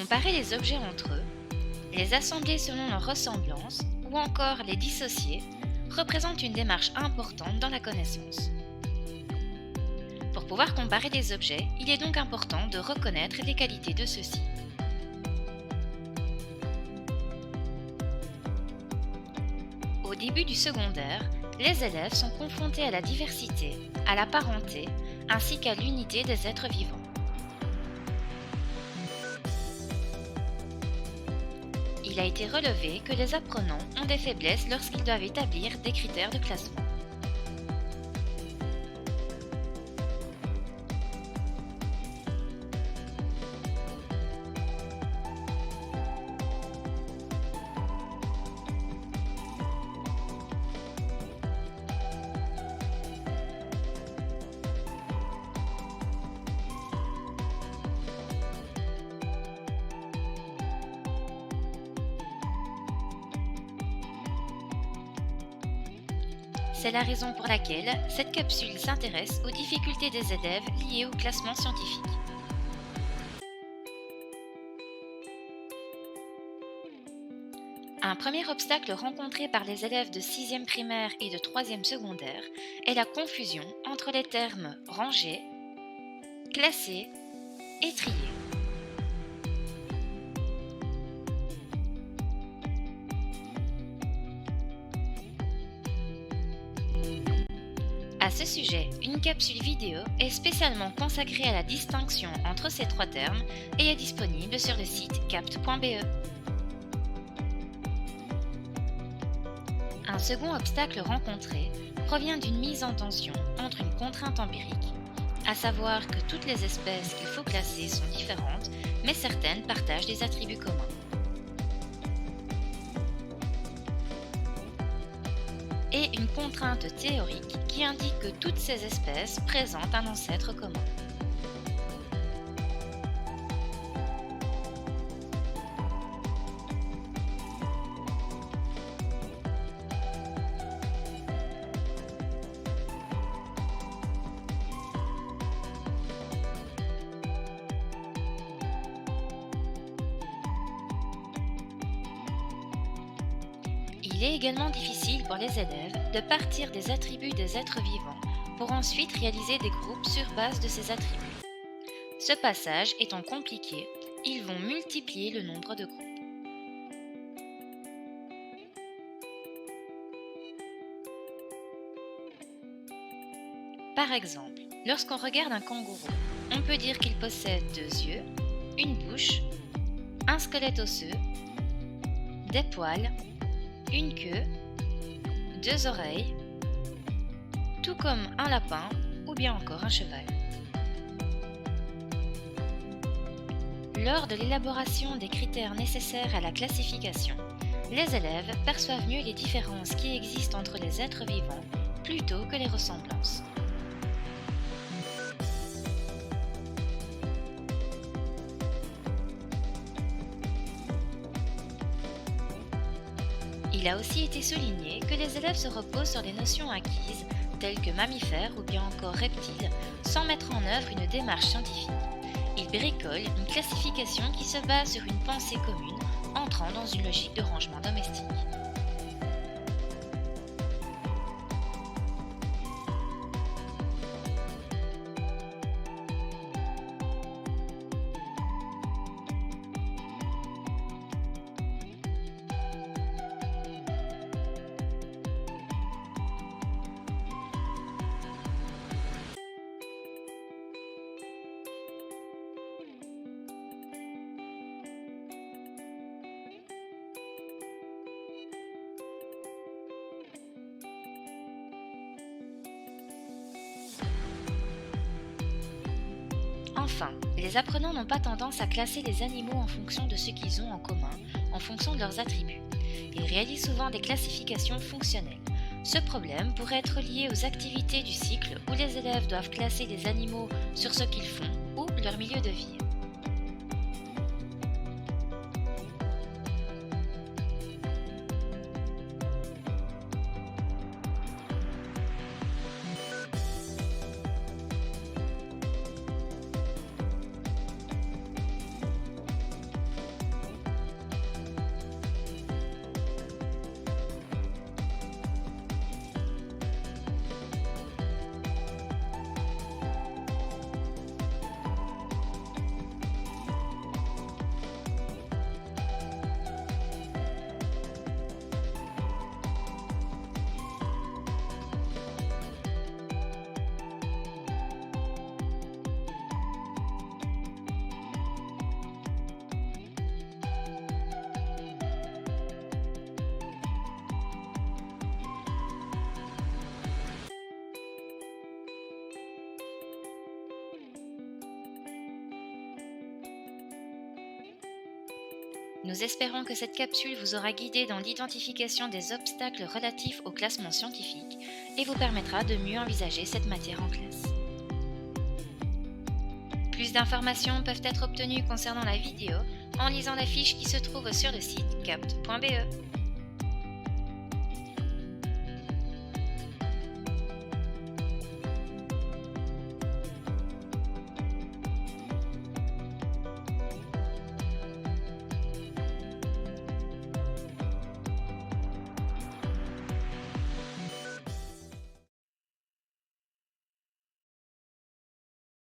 Comparer les objets entre eux, les assembler selon leur ressemblance ou encore les dissocier représente une démarche importante dans la connaissance. Pour pouvoir comparer des objets, il est donc important de reconnaître les qualités de ceux-ci. Au début du secondaire, les élèves sont confrontés à la diversité, à la parenté, ainsi qu'à l'unité des êtres vivants. Il a été relevé que les apprenants ont des faiblesses lorsqu'ils doivent établir des critères de classement. C'est la raison pour laquelle cette capsule s'intéresse aux difficultés des élèves liées au classement scientifique. Un premier obstacle rencontré par les élèves de 6e primaire et de 3e secondaire est la confusion entre les termes rangé, classé et trié. À ce sujet, une capsule vidéo est spécialement consacrée à la distinction entre ces trois termes et est disponible sur le site capt.be. Un second obstacle rencontré provient d'une mise en tension entre une contrainte empirique, à savoir que toutes les espèces qu'il faut classer sont différentes, mais certaines partagent des attributs communs. Et une contrainte théorique qui indique que toutes ces espèces présentent un ancêtre commun. Il est également difficile pour les élèves de partir des attributs des êtres vivants pour ensuite réaliser des groupes sur base de ces attributs. Ce passage étant compliqué, ils vont multiplier le nombre de groupes. Par exemple, lorsqu'on regarde un kangourou, on peut dire qu'il possède 2 yeux, une bouche, un squelette osseux, des poils, une queue, 2 oreilles, tout comme un lapin ou bien encore un cheval. Lors de l'élaboration des critères nécessaires à la classification, les élèves perçoivent mieux les différences qui existent entre les êtres vivants plutôt que les ressemblances. Il a aussi été souligné que les élèves se reposent sur des notions acquises, telles que mammifères ou bien encore reptiles, sans mettre en œuvre une démarche scientifique. Ils bricolent une classification qui se base sur une pensée commune, entrant dans une logique de rangement domestique. Enfin, les apprenants n'ont pas tendance à classer les animaux en fonction de ce qu'ils ont en commun, en fonction de leurs attributs. Ils réalisent souvent des classifications fonctionnelles. Ce problème pourrait être lié aux activités du cycle où les élèves doivent classer les animaux sur ce qu'ils font ou leur milieu de vie. Nous espérons que cette capsule vous aura guidé dans l'identification des obstacles relatifs au classement scientifique et vous permettra de mieux envisager cette matière en classe. Plus d'informations peuvent être obtenues concernant la vidéo en lisant la fiche qui se trouve sur le site capt.be.